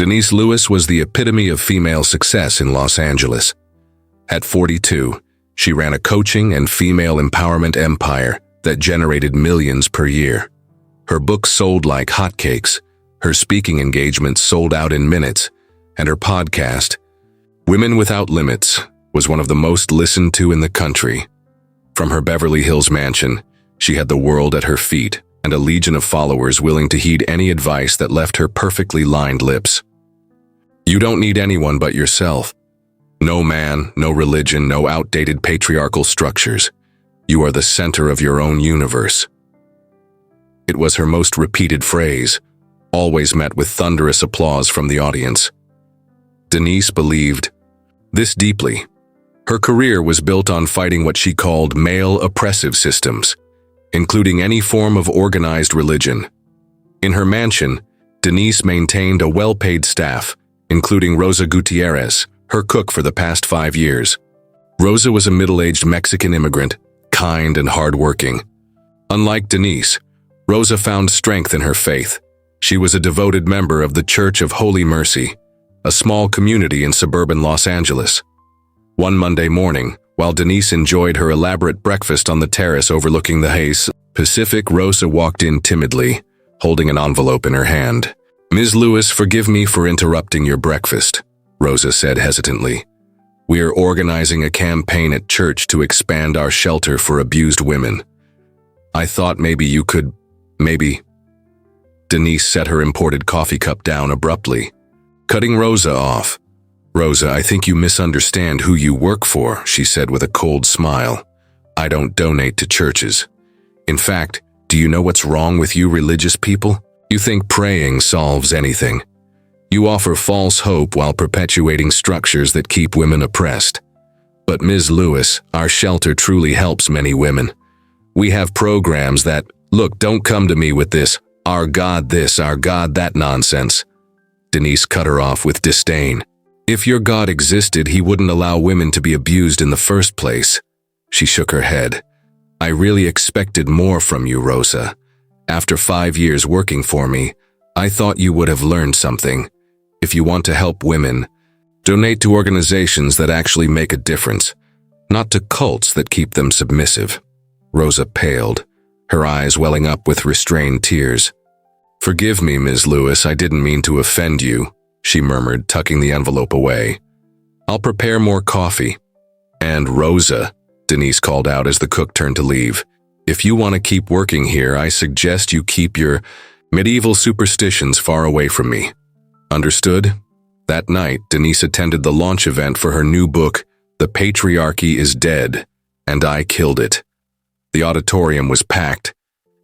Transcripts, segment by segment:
Denise Lewis was the epitome of female success in Los Angeles. At 42, she ran a coaching and female empowerment empire that generated millions per year. Her books sold like hotcakes, her speaking engagements sold out in minutes, and her podcast, Women Without Limits, was one of the most listened to in the country. From her Beverly Hills mansion, she had the world at her feet and a legion of followers willing to heed any advice that left her perfectly lined lips. You don't need anyone but yourself. No man, no religion, no outdated patriarchal structures. You are the center of your own universe. It was her most repeated phrase, always met with thunderous applause from the audience. Denise believed this deeply. Her career was built on fighting what she called male oppressive systems, including any form of organized religion. In her mansion, Denise maintained a well-paid staff, including Rosa Gutierrez, her cook for the past 5 years. Rosa was a middle-aged Mexican immigrant, kind and hardworking. Unlike Denise, Rosa found strength in her faith. She was a devoted member of the Church of Holy Mercy, a small community in suburban Los Angeles. One Monday morning, while Denise enjoyed her elaborate breakfast on the terrace overlooking the Hayes Pacific, Rosa walked in timidly, holding an envelope in her hand. "Ms. Lewis, forgive me for interrupting your breakfast," Rosa said hesitantly. "We are organizing a campaign at church to expand our shelter for abused women. I thought maybe you could, Denise set her imported coffee cup down abruptly, cutting Rosa off. "Rosa, I think you misunderstand who you work for," she said with a cold smile. "I don't donate to churches. In fact, do you know what's wrong with you religious people? You think praying solves anything. You offer false hope while perpetuating structures that keep women oppressed. But Ms. Lewis, our shelter truly helps many women. We have programs that, look, don't come to me with this, our God this, our God that nonsense." Denise cut her off with disdain. "If your God existed, he wouldn't allow women to be abused in the first place." She shook her head. "I really expected more from you, Rosa. After 5 years working for me, I thought you would have learned something. If you want to help women, donate to organizations that actually make a difference, not to cults that keep them submissive." Rosa paled, her eyes welling up with restrained tears. "Forgive me, Ms. Lewis, I didn't mean to offend you," she murmured, tucking the envelope away. "I'll prepare more coffee." "And Rosa," Denise called out as the cook turned to leave, "if you want to keep working here, I suggest you keep your medieval superstitions far away from me. Understood?" That night, Denise attended the launch event for her new book, The Patriarchy is Dead, and I Killed It. The auditorium was packed,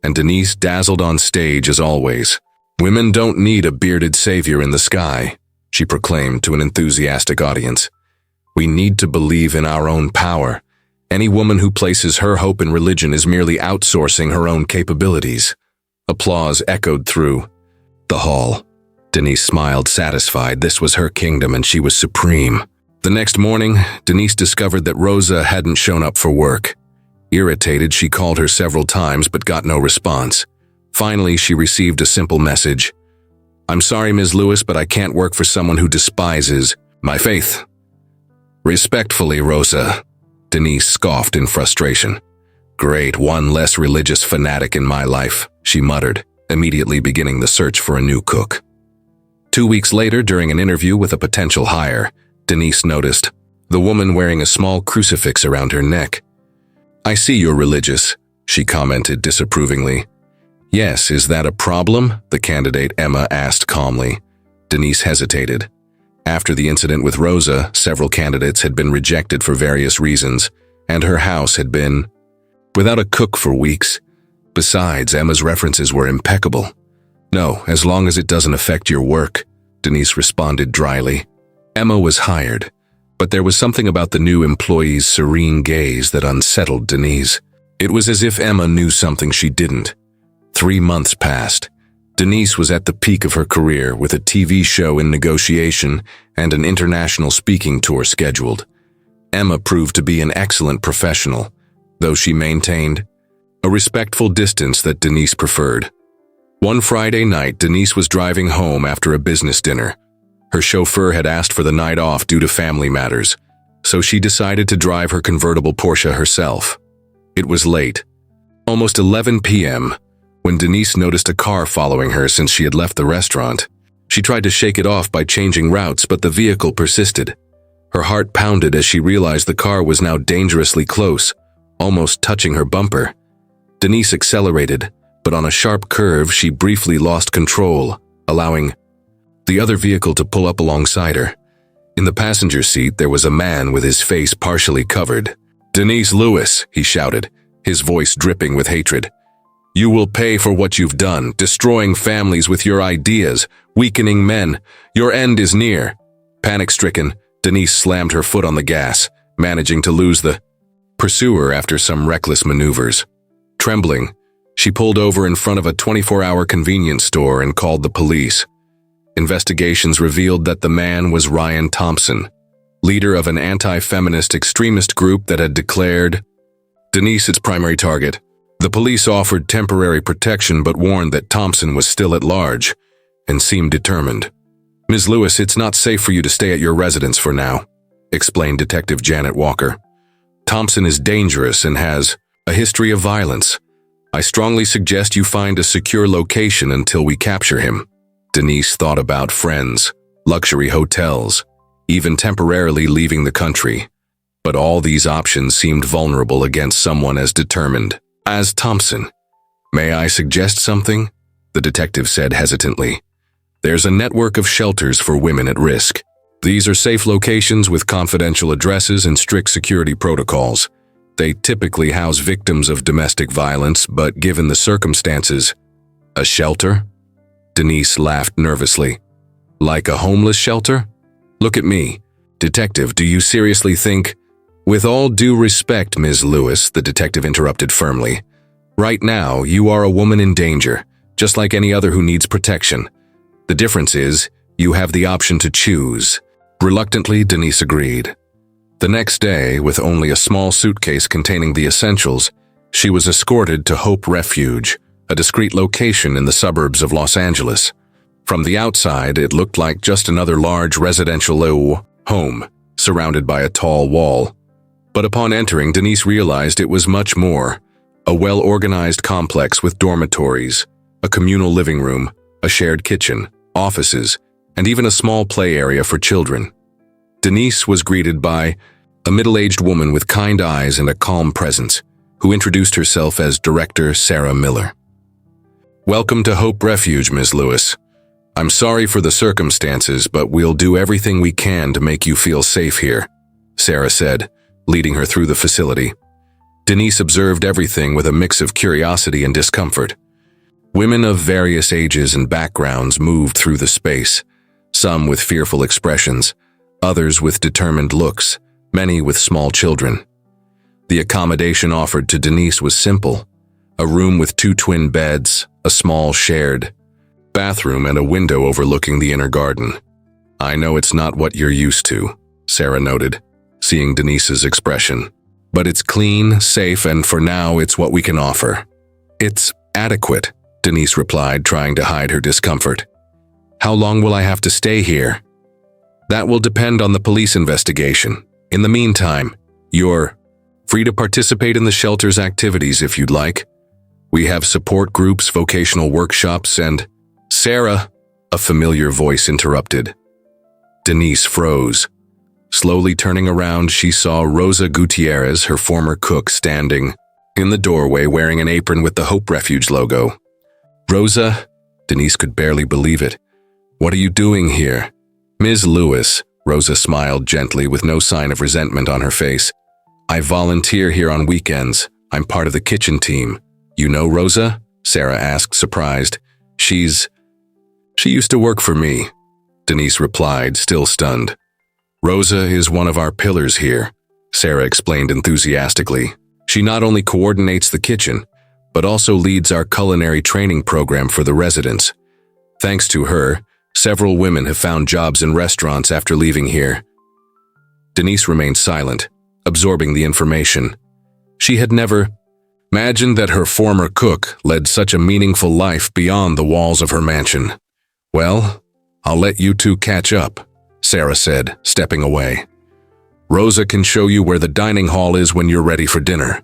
and Denise dazzled on stage as always. "Women don't need a bearded savior in the sky," she proclaimed to an enthusiastic audience. "We need to believe in our own power. Any woman who places her hope in religion is merely outsourcing her own capabilities." Applause echoed through the hall. Denise smiled, satisfied. This was her kingdom and she was supreme. The next morning, Denise discovered that Rosa hadn't shown up for work. Irritated, she called her several times but got no response. Finally, she received a simple message. "I'm sorry, Ms. Lewis, but I can't work for someone who despises my faith." "Respectfully, Rosa," Denise scoffed in frustration. "Great, one less religious fanatic in my life," she muttered, immediately beginning the search for a new cook. 2 weeks later, during an interview with a potential hire, Denise noticed the woman wearing a small crucifix around her neck. "I see you're religious," she commented disapprovingly. "Yes, is that a problem?" the candidate Emma asked calmly. Denise hesitated. After the incident with Rosa, several candidates had been rejected for various reasons, and her house had been without a cook for weeks. Besides, Emma's references were impeccable. "No, as long as it doesn't affect your work," Denise responded dryly. Emma was hired, but there was something about the new employee's serene gaze that unsettled Denise. It was as if Emma knew something she didn't. 3 months passed. Denise was at the peak of her career with a TV show in negotiation and an international speaking tour scheduled. Emma proved to be an excellent professional, though she maintained a respectful distance that Denise preferred. One Friday night, Denise was driving home after a business dinner. Her chauffeur had asked for the night off due to family matters, so she decided to drive her convertible Porsche herself. It was late, almost 11 p.m., when Denise noticed a car following her since she had left the restaurant. She tried to shake it off by changing routes, but the vehicle persisted. Her heart pounded as she realized the car was now dangerously close, almost touching her bumper. Denise accelerated, but on a sharp curve she briefly lost control, allowing the other vehicle to pull up alongside her. In the passenger seat there was a man with his face partially covered. "Denise Lewis," he shouted, his voice dripping with hatred. "You will pay for what you've done, destroying families with your ideas, weakening men. Your end is near." Panic-stricken, Denise slammed her foot on the gas, managing to lose the pursuer after some reckless maneuvers. Trembling, she pulled over in front of a 24-hour convenience store and called the police. Investigations revealed that the man was Ryan Thompson, leader of an anti-feminist extremist group that had declared Denise its primary target. The police offered temporary protection but warned that Thompson was still at large and seemed determined. "Ms. Lewis, it's not safe for you to stay at your residence for now," explained Detective Janet Walker. "Thompson is dangerous and has a history of violence. I strongly suggest you find a secure location until we capture him." Denise thought about friends, luxury hotels, even temporarily leaving the country. But all these options seemed vulnerable against someone as determined as Thompson. "May I suggest something?" the detective said hesitantly. "There's a network of shelters for women at risk. These are safe locations with confidential addresses and strict security protocols. They typically house victims of domestic violence, but given the circumstances..." "A shelter?" Denise laughed nervously. "Like a homeless shelter? Look at me. Detective, do you seriously think..." "With all due respect, Ms. Lewis," the detective interrupted firmly. "Right now, you are a woman in danger, just like any other who needs protection. The difference is, you have the option to choose." Reluctantly, Denise agreed. The next day, with only a small suitcase containing the essentials, she was escorted to Hope Refuge, a discreet location in the suburbs of Los Angeles. From the outside, it looked like just another large residential home, surrounded by a tall wall. But upon entering, Denise realized it was much more. A well-organized complex with dormitories, a communal living room, a shared kitchen, offices, and even a small play area for children. Denise was greeted by a middle-aged woman with kind eyes and a calm presence, who introduced herself as Director Sarah Miller. "Welcome to Hope Refuge, Ms. Lewis. I'm sorry for the circumstances, but we'll do everything we can to make you feel safe here," Sarah said, leading her through the facility. Denise observed everything with a mix of curiosity and discomfort. Women of various ages and backgrounds moved through the space, some with fearful expressions, others with determined looks, many with small children. The accommodation offered to Denise was simple: a room with 2 twin beds, a small shared bathroom, and a window overlooking the inner garden. "I know it's not what you're used to," Sarah noted, seeing Denise's expression. "But it's clean, safe, and for now it's what we can offer." "It's adequate," Denise replied, trying to hide her discomfort. "How long will I have to stay here?" "That will depend on the police investigation. In the meantime, you're free to participate in the shelter's activities if you'd like. We have support groups, vocational workshops, and..." "Sarah," a familiar voice interrupted. Denise froze. Slowly turning around, she saw Rosa Gutierrez, her former cook, standing in the doorway wearing an apron with the Hope Refuge logo. "Rosa?" Denise could barely believe it. "What are you doing here?" "Ms. Lewis," Rosa smiled gently with no sign of resentment on her face. "I volunteer here on weekends. I'm part of the kitchen team." "You know Rosa?" Sarah asked, surprised. She used to work for me," Denise replied, still stunned. "Rosa is one of our pillars here," Sarah explained enthusiastically. "She not only coordinates the kitchen, but also leads our culinary training program for the residents. Thanks to her, several women have found jobs in restaurants after leaving here." Denise remained silent, absorbing the information. She had never imagined that her former cook led such a meaningful life beyond the walls of her mansion. "Well, I'll let you two catch up," Sarah said, stepping away. Rosa can show you where the dining hall is when you're ready for dinner.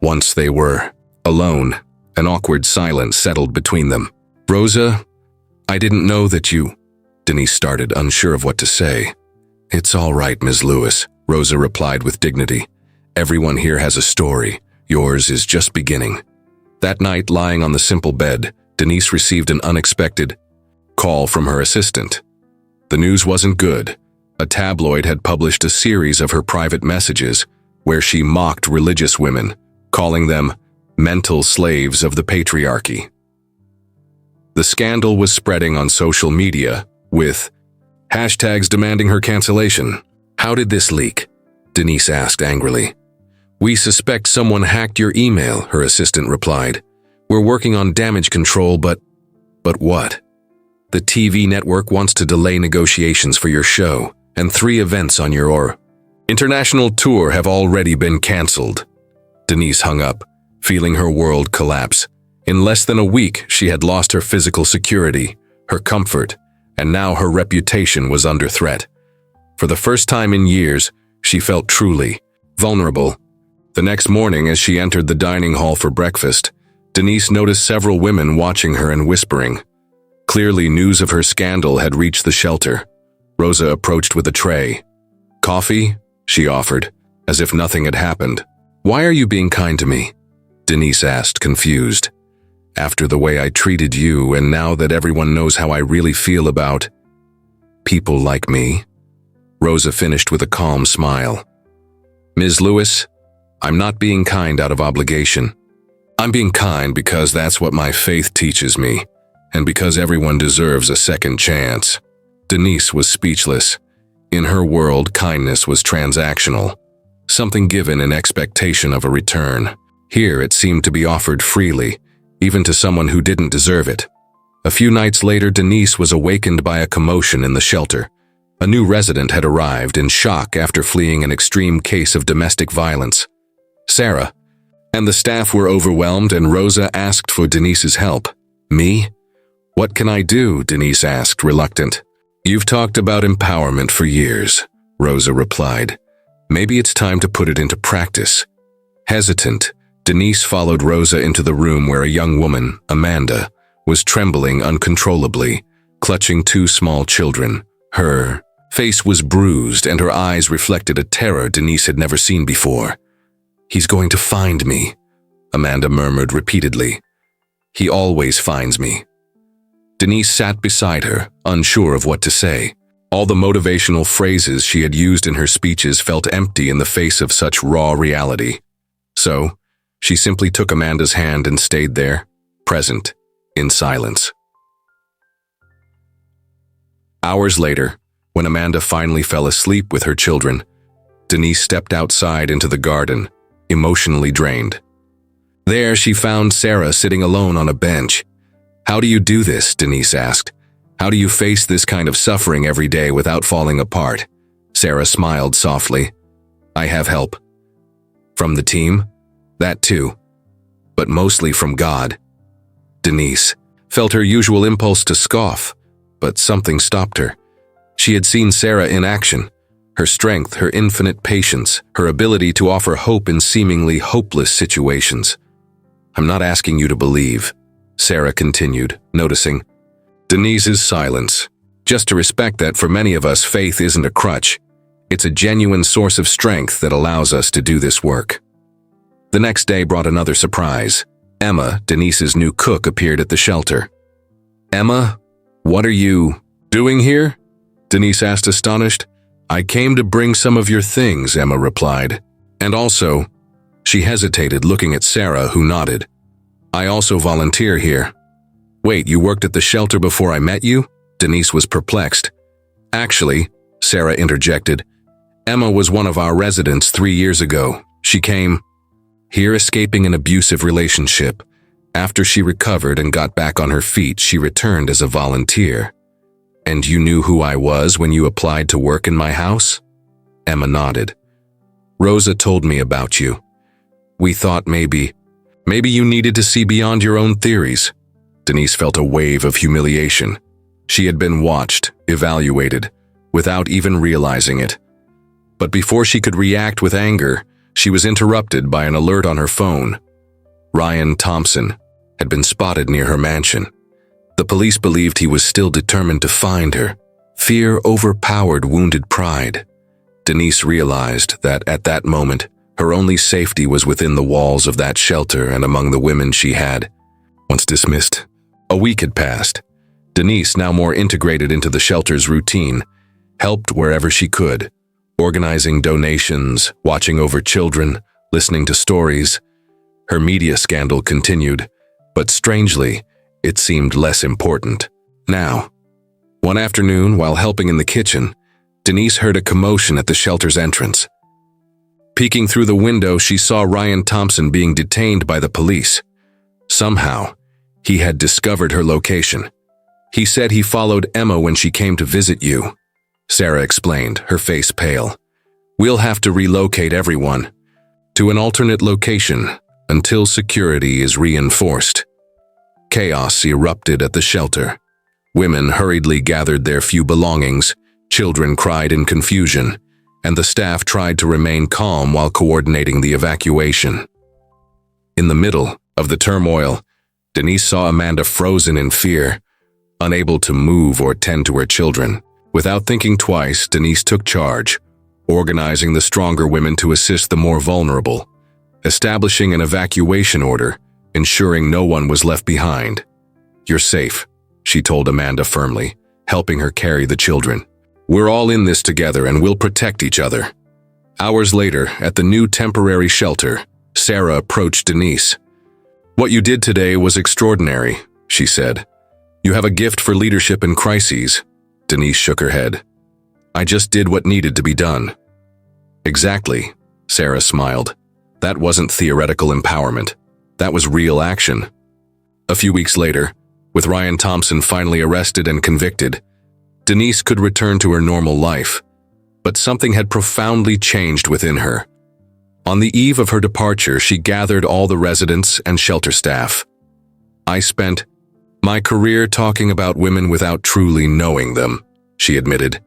Once they were alone, an awkward silence settled between them. Rosa, I didn't know that you… Denise started, unsure of what to say. It's all right, Ms. Lewis, Rosa replied with dignity. Everyone here has a story. Yours is just beginning. That night, lying on the simple bed, Denise received an unexpected call from her assistant. The news wasn't good. A tabloid had published a series of her private messages where she mocked religious women, calling them mental slaves of the patriarchy. The scandal was spreading on social media with hashtags demanding her cancellation. How did this leak? Denise asked angrily. We suspect someone hacked your email, her assistant replied. We're working on damage control, but what? The TV network wants to delay negotiations for your show, and 3 events on your international tour have already been canceled. Denise hung up, feeling her world collapse. In less than a week, she had lost her physical security, her comfort, and now her reputation was under threat. For the first time in years, she felt truly vulnerable. The next morning, as she entered the dining hall for breakfast, Denise noticed several women watching her and whispering. Clearly, news of her scandal had reached the shelter. Rosa approached with a tray. Coffee? She offered, as if nothing had happened. Why are you being kind to me? Denise asked, confused. After the way I treated you, and now that everyone knows how I really feel about people like me? Rosa finished with a calm smile. Ms. Lewis, I'm not being kind out of obligation. I'm being kind because that's what my faith teaches me, and because everyone deserves a second chance. Denise was speechless. In her world, kindness was transactional, something given in expectation of a return. Here, it seemed to be offered freely, even to someone who didn't deserve it. A few nights later, Denise was awakened by a commotion in the shelter. A new resident had arrived in shock after fleeing an extreme case of domestic violence. Sarah and the staff were overwhelmed, and Rosa asked for Denise's help. Me? What can I do? Denise asked, reluctant. You've talked about empowerment for years, Rosa replied. Maybe it's time to put it into practice. Hesitant, Denise followed Rosa into the room where a young woman, Amanda, was trembling uncontrollably, clutching 2 small children. Her face was bruised, and her eyes reflected a terror Denise had never seen before. He's going to find me, Amanda murmured repeatedly. He always finds me. Denise sat beside her, unsure of what to say. All the motivational phrases she had used in her speeches felt empty in the face of such raw reality. So, she simply took Amanda's hand and stayed there, present, in silence. Hours later, when Amanda finally fell asleep with her children, Denise stepped outside into the garden, emotionally drained. There, she found Sarah sitting alone on a bench. How do you do this? Denise asked. How do you face this kind of suffering every day without falling apart? Sarah smiled softly. I have help. From the team? That too. But mostly from God. Denise felt her usual impulse to scoff, but something stopped her. She had seen Sarah in action. Her strength, her infinite patience, her ability to offer hope in seemingly hopeless situations. I'm not asking you to believe, Sarah continued, noticing Denise's silence. Just to respect that for many of us, faith isn't a crutch. It's a genuine source of strength that allows us to do this work. The next day brought another surprise. Emma, Denise's new cook, appeared at the shelter. Emma, what are you doing here? Denise asked, astonished. I came to bring some of your things, Emma replied. And also, she hesitated, looking at Sarah, who nodded. I also volunteer here. Wait, you worked at the shelter before I met you? Denise was perplexed. Actually, Sarah interjected, Emma was one of our residents 3 years ago. She came here escaping an abusive relationship. After she recovered and got back on her feet, she returned as a volunteer. And you knew who I was when you applied to work in my house? Emma nodded. Rosa told me about you. We thought maybe you needed to see beyond your own theories. Denise felt a wave of humiliation. She had been watched, evaluated. without even realizing it. But before she could react with anger, she was interrupted by an alert on her phone. Ryan Thompson had been spotted near her mansion. The police believed he was still determined to find her. Fear overpowered wounded pride. Denise realized that at that moment, her only safety was within the walls of that shelter and among the women she had once dismissed. A week had passed. Denise, now more integrated into the shelter's routine, helped wherever she could, organizing donations, watching over children, listening to stories. Her media scandal continued, but strangely, it seemed less important. Now, one afternoon, while helping in the kitchen, Denise heard a commotion at the shelter's entrance. Peeking through the window, she saw Ryan Thompson being detained by the police. Somehow, he had discovered her location. He said he followed Emma when she came to visit you, Sarah explained, her face pale. We'll have to relocate everyone to an alternate location until security is reinforced. Chaos erupted at the shelter. Women hurriedly gathered their few belongings, children cried in confusion, and the staff tried to remain calm while coordinating the evacuation. In the middle of the turmoil, Denise saw Amanda frozen in fear, unable to move or tend to her children. Without thinking twice, Denise took charge, organizing the stronger women to assist the more vulnerable, establishing an evacuation order, ensuring no one was left behind. You're safe, she told Amanda firmly, helping her carry the children. We're all in this together and we'll protect each other. Hours later, at the new temporary shelter, Sarah approached Denise. What you did today was extraordinary, she said. You have a gift for leadership in crises. Denise shook her head. I just did what needed to be done. Exactly, Sarah smiled. That wasn't theoretical empowerment. That was real action. A few weeks later, with Ryan Thompson finally arrested and convicted, Denise could return to her normal life, but something had profoundly changed within her. On the eve of her departure, she gathered all the residents and shelter staff. I spent my career talking about women without truly knowing them, she admitted.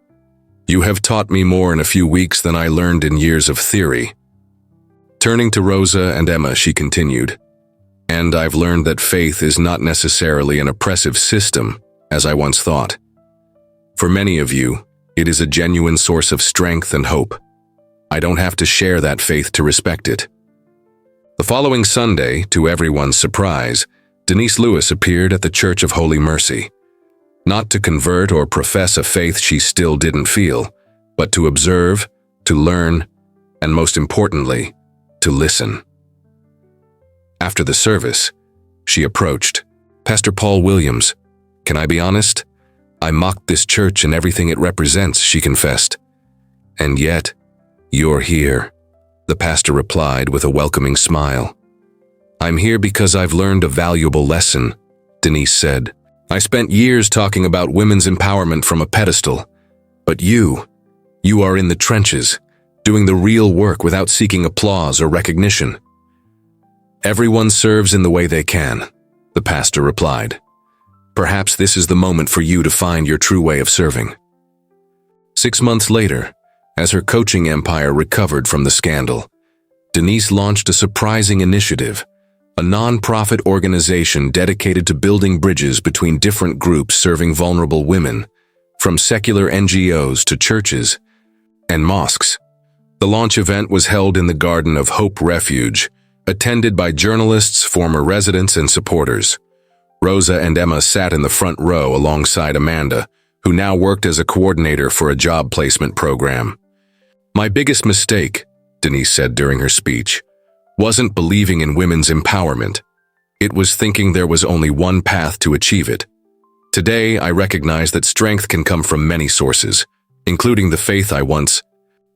You have taught me more in a few weeks than I learned in years of theory. Turning to Rosa and Emma, she continued, and I've learned that faith is not necessarily an oppressive system, as I once thought. For many of you, it is a genuine source of strength and hope. I don't have to share that faith to respect it. The following Sunday, to everyone's surprise, Denise Lewis appeared at the Church of Holy Mercy. Not to convert or profess a faith she still didn't feel, but to observe, to learn, and most importantly, to listen. After the service, she approached. Pastor Paul Williams, can I be honest? I mocked this church and everything it represents, she confessed. And yet, you're here, the pastor replied with a welcoming smile. I'm here because I've learned a valuable lesson, Denise said. I spent years talking about women's empowerment from a pedestal, but you are in the trenches, doing the real work without seeking applause or recognition. Everyone serves in the way they can, the pastor replied. Perhaps this is the moment for you to find your true way of serving. 6 months later, as her coaching empire recovered from the scandal, Denise launched a surprising initiative, a non-profit organization dedicated to building bridges between different groups serving vulnerable women, from secular NGOs to churches and mosques. The launch event was held in the Garden of Hope Refuge, attended by journalists, former residents, and supporters. Rosa and Emma sat in the front row alongside Amanda, who now worked as a coordinator for a job placement program. My biggest mistake, Denise said during her speech, wasn't believing in women's empowerment. It was thinking there was only one path to achieve it. Today, I recognize that strength can come from many sources, including the faith I once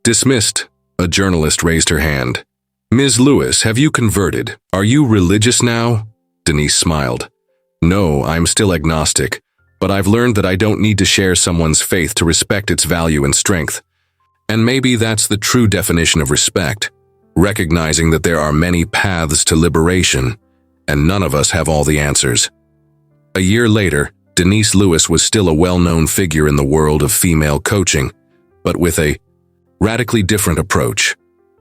dismissed. A journalist raised her hand. Ms. Lewis, have you converted? Are you religious now? Denise smiled. No, I'm still agnostic, but I've learned that I don't need to share someone's faith to respect its value and strength. And maybe that's the true definition of respect, recognizing that there are many paths to liberation, and none of us have all the answers. A year later, Denise Lewis was still a well-known figure in the world of female coaching, but with a radically different approach.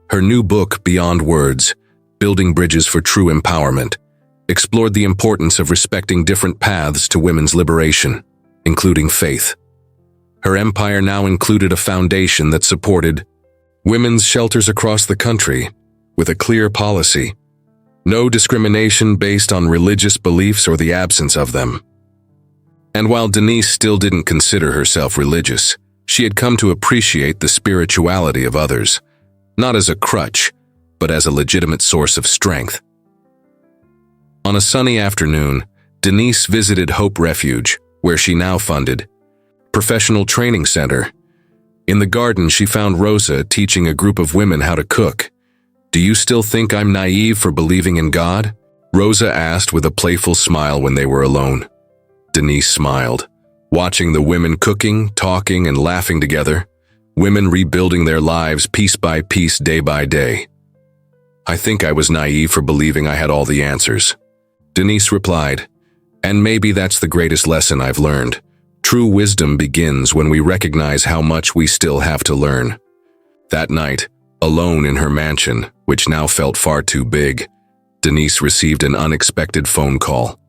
Her new book, Beyond Words, Building Bridges for True Empowerment, explored the importance of respecting different paths to women's liberation, including faith. Her empire now included a foundation that supported women's shelters across the country, with a clear policy: no discrimination based on religious beliefs or the absence of them. And while Denise still didn't consider herself religious, she had come to appreciate the spirituality of others, not as a crutch, but as a legitimate source of strength. On a sunny afternoon, Denise visited Hope Refuge, where she now funded Professional Training Center. In the garden, she found Rosa teaching a group of women how to cook. "Do you still think I'm naive for believing in God?" Rosa asked with a playful smile when they were alone. Denise smiled, watching the women cooking, talking, and laughing together, women rebuilding their lives piece by piece, day by day. "I think I was naive for believing I had all the answers," Denise replied, "and maybe that's the greatest lesson I've learned. True wisdom begins when we recognize how much we still have to learn." That night, alone in her mansion, which now felt far too big, Denise received an unexpected phone call.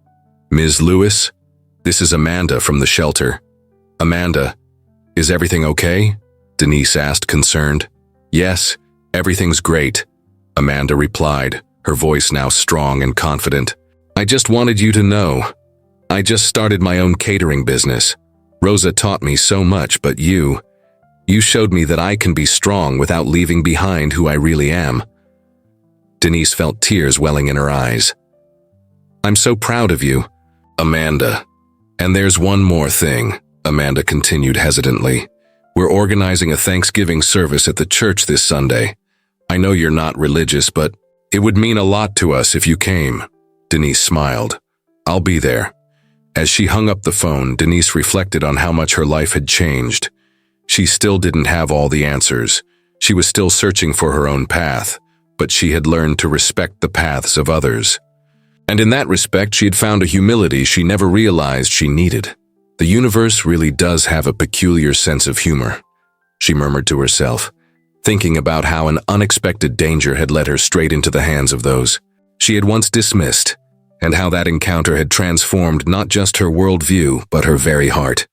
"Ms. Lewis, this is Amanda from the shelter." "Amanda, is everything okay?" Denise asked, concerned. "Yes, everything's great," Amanda replied, her voice now strong and confident. "I just wanted you to know. I just started my own catering business. Rosa taught me so much, but you showed me that I can be strong without leaving behind who I really am." Denise felt tears welling in her eyes. "I'm so proud of you, Amanda. And there's one more thing," Amanda continued hesitantly. "We're organizing a Thanksgiving service at the church this Sunday. I know you're not religious, but it would mean a lot to us if you came." Denise smiled. "I'll be there." As she hung up the phone, Denise reflected on how much her life had changed. She still didn't have all the answers. She was still searching for her own path, but she had learned to respect the paths of others. And in that respect, she had found a humility she never realized she needed. "The universe really does have a peculiar sense of humor," she murmured to herself, thinking about how an unexpected danger had led her straight into the hands of those she had once dismissed, and how that encounter had transformed not just her worldview, but her very heart.